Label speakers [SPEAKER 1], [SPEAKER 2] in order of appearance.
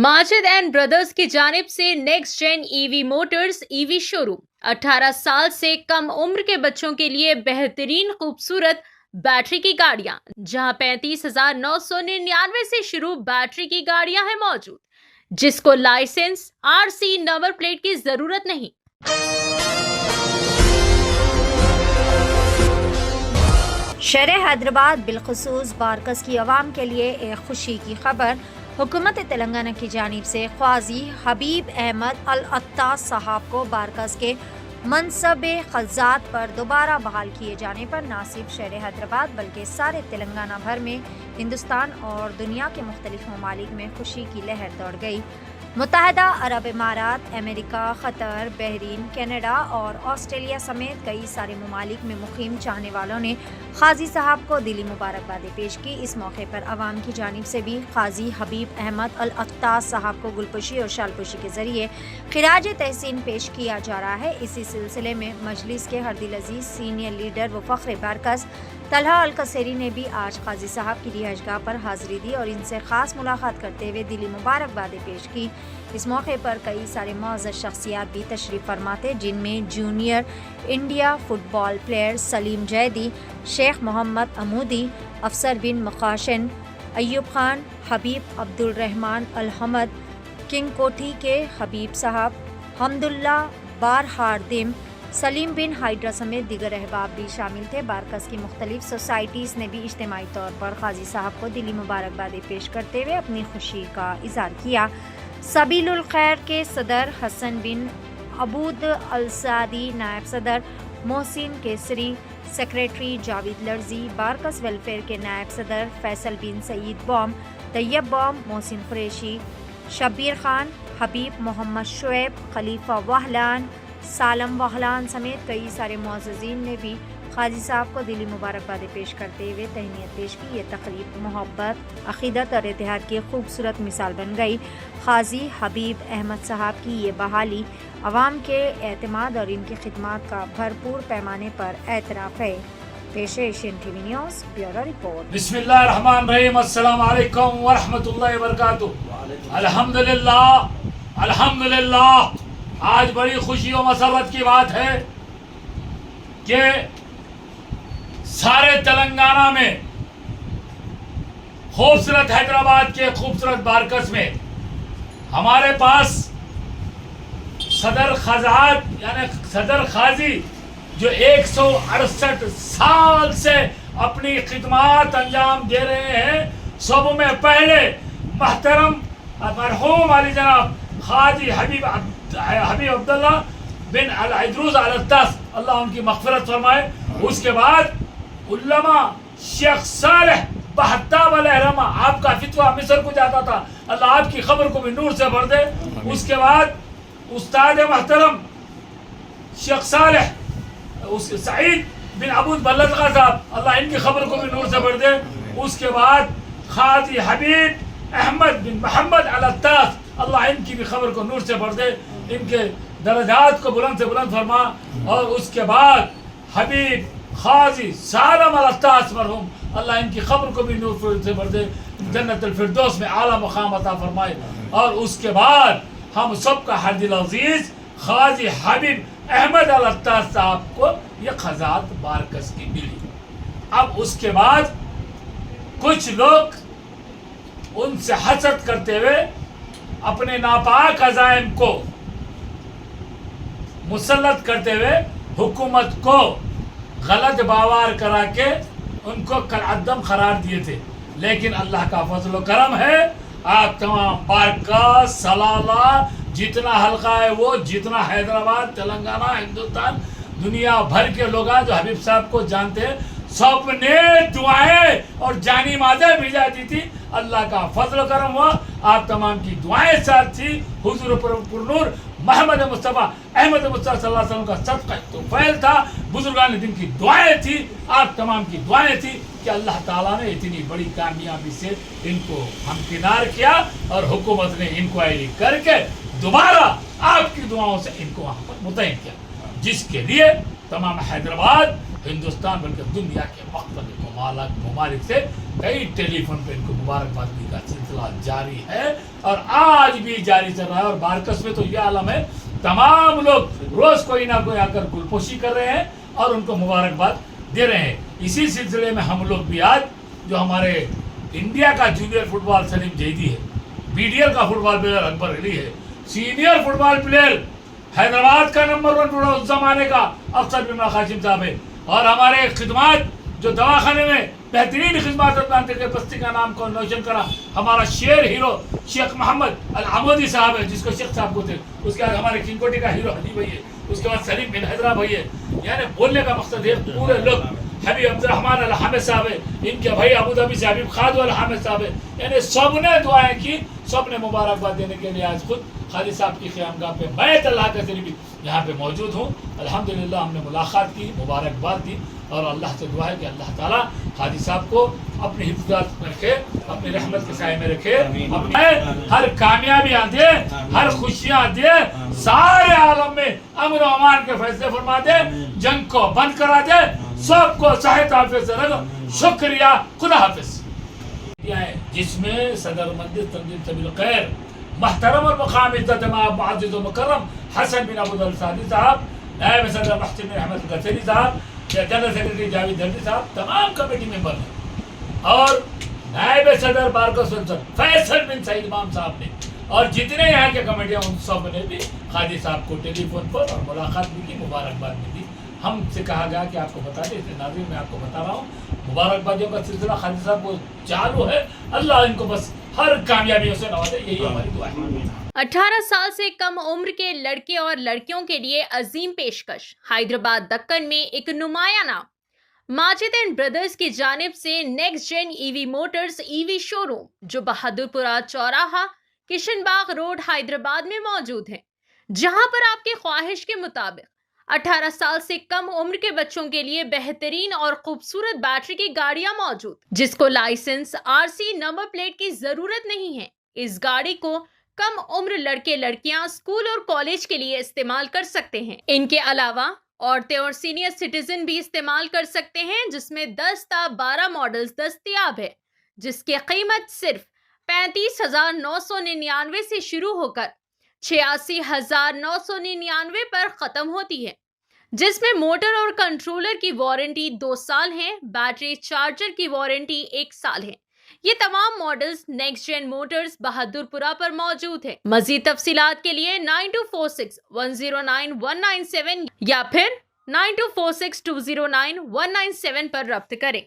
[SPEAKER 1] Majid and brothers की जानिब से next gen EV motors EV showroom 18 साल से कम उम्र के बच्चों के लिए बेहतरीन खूबसूरत बैटरी की गाड़ियां, जहां 35,999 से शुरू बैटरी की गाड़ियां हैं मौजूद, जिसको लाइसेंस आरसी नंबर प्लेट की जरूरत नहीं।
[SPEAKER 2] शहर हैदराबाद बिलखुसूस बारकस की आवाम के लिए एक खुशी की खबर हुकूमत तेलंगाना की जानिब से ख्वाजी हबीब अहमद अल अत्तास साहब को बारकस के मनसब खजात पर दोबारा बहाल किए जाने पर न सिर्फ शहर हैदराबाद बल्कि सारे तेलंगाना भर में, हिंदुस्तान और दुनिया के मुख्तलिफ ममालिक में खुशी की लहर दौड़ गई। मुत्तहदा अरब इमारात, अमेरिका, क़तर, बहरीन, कनाडा और ऑस्ट्रेलिया समेत कई सारे ममालिक में मुकीम चाहने वालों ने क़ाज़ी साहब को दिली मुबारकबाद पेश की। इस मौके पर आवाम की जानिब से भी क़ाज़ी हबीब अहमद अल अत्तास साहब को गुलपुशी और शालपुशी के ज़रिए खिराज तहसीन पेश किया जा रहा है। इसी सिलसिले में मजलिस के हरदिल अजीज़ सीनियर लीडर व फ़ख्र बारकस तलहा अल कसेरी ने भी आज क़ाज़ी साहब की रिहाइशगाह पर हाज़िरी दी और इनसे ख़ास मुलाकात करते हुए दिली मुबारकबाद पेश की। इस मौके पर कई सारे मुअज़्ज़ज़ शख्सियात भी तशरीफ़ फरमाते, जिनमें junior India football player Salim Zaidi, Sheikh Mohammad Amoudi, Afsar bin Makashan, Ayyub Khan, Habib Abdul Rahman Al Hamad, king Kothi के हबीब साहब, हमदुल्ला बार हारदिम, सलीम बिन हाइड्रा समेत दीगर अहबाब भी शामिल थे। बारकस की मुख्तलिफ सोसाइटीज़ ने भी इज्तिमाई तौर पर क़ाज़ी साहब को दिली मुबारकबाद पेश करते हुए अपनी खुशी का इज़हार किया। सबीलुल खैर के सदर हसन बिन अबूद अलसादी, नायब सदर मोहसिन केसरी, सेक्रेटरी जावेद लर्जी, बारकस वेलफेयर के नायब सदर फैसल बिन सईद बॉम, तैयब बॉम, मोहसिन कुरैशी, शब्बीर खान, हबीब मोहम्मद शुएब, खलीफा वाहलान, सालम वाहलान समेत कई सारे मुअज़्ज़ज़ीन ने भी क़ाज़ी साहब को दिली मुबारकबाद पेश करते हुए तहनीत पेश की। ये तक़रीब मोहब्बत, अक़ीदत और इत्तेहाद की खूबसूरत मिसाल बन गई। क़ाज़ी हबीब अहमद साहब की ये बहाली अवाम के एतमाद और इनकी खिदमत का भरपूर पैमाने पर एतराफ़ है। पेश Asian TV news bureau report.
[SPEAKER 3] बिस्मिल्लाहिर्रहमानिर्रहीम, अस्सलामु अलैकुम व रहमतुल्लाहि व बरकातुहू। अल्हम्दुलिल्लाह अल्हम्दुलिल्लाह। आज बड़ी खुशी और मसरत की बात है कि सारे तेलंगाना में खूबसूरत हैदराबाद के खूबसूरत बारकस में हमारे पास सदर खजात यानी सदर क़ाज़ी जो 168 साल से अपनी खिदमत अंजाम दे रहे हैं, सब में पहले महतरम मरहूम अली जनाब क़ाज़ी हबीब अब्दुल्ला बिन अल-इदरूस अल अत्तास, अल्लाह उनकी मग़फ़िरत फरमाए। उसके बाद उल्लमा शेख सालेह बहत्ताब अलैहिर्रहमा, आपका फितवा मिस्र को जाता था, अल्लाह आपकी खबर को भी नूर से भर दे। उसके बाद उस्ताद महतरम शेख सालेह सईद बिन अबूद बल्लज़गा साहब, अल्लाह इनकी खबर को भी नूर से भर दे। उसके बाद क़ाज़ी हबीब अहमद बिन मोहम्मद अल अत्तास, अल्लाह इनकी भी खबर को नूर से भर दे, इनके दरजात को बुलंद से बुलंद फरमा। और उसके बाद हबीब क़ाज़ी सालम अल अत्तास मरहूम, अल्लाह इनकी खबर को भी नूर से भर दे, जन्नतुल फिरदौस में आला मकाम अता फरमाए। और उसके बाद हम सब का हरदिल अजीज क़ाज़ी हबीब अहमद अल अत्तास साहब को ये खजात बारकस की मिली। अब उसके बाद कुछ लोग उनसे हसद करते हुए अपने नापाक अज़ाइम को मुसल्लत करते हुए हुकूमत को गलत बावार करा के उनको कलअदम करार दिए थे। लेकिन अल्लाह का फजल व करम है, आप तमाम बारकस सलाला जितना हल्का है वो, जितना हैदराबाद, तेलंगाना, हिंदुस्तान, दुनिया भर के लोग जो हबीब साहब को जानते हैं, सब ने दुआएं और जानी माज़ें भिजा दी थी। अल्लाह का फजल करम हुआ, आप तमाम की दुआएं साथ थी। हुजूर पुरनूर मोहम्मद मुस्तफ़ा अहमद मुस्तफ़ा सल्लल्लाहु अलैहि वसल्लम का सदका तुफ़ैल था, बुजुर्गान दिन की दुआएं थी, आप तमाम की दुआएं थी कि अल्लाह ताला ने इतनी बड़ी कामयाबी से इनको हमकिनार किया और हुकूमत ने इंक्वायरी करके दोबारा आपकी दुआओं से इनको वहाँ पर मुतयन किया, जिसके लिए तमाम हैदराबाद, हिंदुस्तान बल्कि दुनिया के मुख्तलिफ ममालिक से कई टेलीफोन पे इनको मुबारकबादी का सिलसिला जारी है और आज भी जारी चल रहा है। और बारकस में तो ये आलम है, तमाम लोग रोज कोई ना कोई आकर गुलपोशी कर रहे हैं और उनको मुबारकबाद दे रहे हैं। इसी सिलसिले में हम लोग भी आज जो हमारे इंडिया का जूनियर फुटबॉल सलीम जैदी है, बीडीएल का फुटबॉल प्लेयर अकबर अली है, सीनियर फुटबॉल प्लेयर हैदराबाद का नंबर 1 उस जमाने का अफसर बिमला कासिम साहब है, और हमारे खिदमत जो दवाखाने में बेहतरीन खिदमत के बस्ती का नाम को रोशन करा हमारा शेर हीरो शेख मोहम्मद अल आमोदी साहब है, जिसको शेख साहब को थे। उसके बाद हमारे किंगकोटी का हीरो हनी भाई है, उसके बाद सलीम बिन हैदरा भाई है। यानी बोलने का मकसद है पूरे लोग, हबीब अब्दुर्रहमान अल हामिद साहब है, इनके भाई अबू धाबी से हबीब खाद अल हामिद साहब है। यानी सबने दुआएं की, सबने मुबारकबाद देने के लिए आज खुद खादी साहब की क़यामगाह पे मैं अल्लाह के ज़रिए यहाँ पे मौजूद हूँ। अल्हम्दुलिल्लाह हमने मुलाकात की, मुबारकबाद दी और अल्लाह से दुआ है कि अल्लाह ताला खादी साहब को अपनी हिफाजत में रखे, अपनी रहमत के साए में रखे, अपने हर कामयाबियाँ दे, हर खुशियाँ दे, सारे आलम में अमन और अमान के फैसले फरमा दे, जंग को बंद करा दे, सबको सेहत आफियत से रख। शुक्रिया, खुदा हाफिज। जिसमें सदर मंदिर तंजीम सबील खैर महतरम और मकाम इज्जत मुअज़्ज़ज़ और मुकर्रम हसन बिन अब्दुल सादी साहब, नायब सदर मुहसिन बिन अहमद गसेरी साहब, जनरल सेक्रेटरी जावेद दर्दी साहब, तमाम कमेटी मेंबर हैं, और नायब सदर बारकस फैसल बिन सईद इमाम साहब ने, और जितने यहाँ के कमेटियाँ उन सब ने भी खादी साहब को टेलीफोन पर और मुलाकात भी की, मुबारकबाद भी दी। हमसे कहा गया कि आपको बता दें, इसलिए नाज़रीन मैं आपको बता रहा हूँ मुबारकबादियों का सिलसिला खादी साहब को चालू है। अल्लाह इनको बस हर कामयाबियों से नवाजे, यही हमारी दुआ है।
[SPEAKER 1] 18 साल से कम उम्र के लड़के और लड़कियों के लिए अजीम पेशकश। हैदराबाद दक्कन में एक नुमाया नाम माजिद एंड ब्रदर्स की जानिब से next gen EV motors EV showroom, जो बहादुरपुरा चौराहा किशनबाग रोड हैदराबाद में मौजूद है, जहां पर आपकी ख्वाहिश के मुताबिक 18 साल से कम उम्र के बच्चों के लिए बेहतरीन और खूबसूरत बैटरी की गाड़ियां मौजूद, जिसको लाइसेंस आरसी नंबर प्लेट की जरूरत नहीं है। इस गाड़ी को कम उम्र लड़के लड़कियां स्कूल और कॉलेज के लिए इस्तेमाल कर सकते हैं। इनके अलावा औरतें और सीनियर सिटीजन भी इस्तेमाल कर सकते हैं, जिसमें 10 ता 12 मॉडल्स दस्तयाब है, जिसकी कीमत सिर्फ 35,999 से शुरू होकर 86,999 पर खत्म होती है, जिसमें मोटर और कंट्रोलर की वारंटी 2 साल है, बैटरी चार्जर की वारंटी 1 साल है। ये तमाम models next gen motors Bahadurpura पर मौजूद है। मजीद तफसीलात के लिए 9246109197 या फिर 9246209197 पर रब्त करें।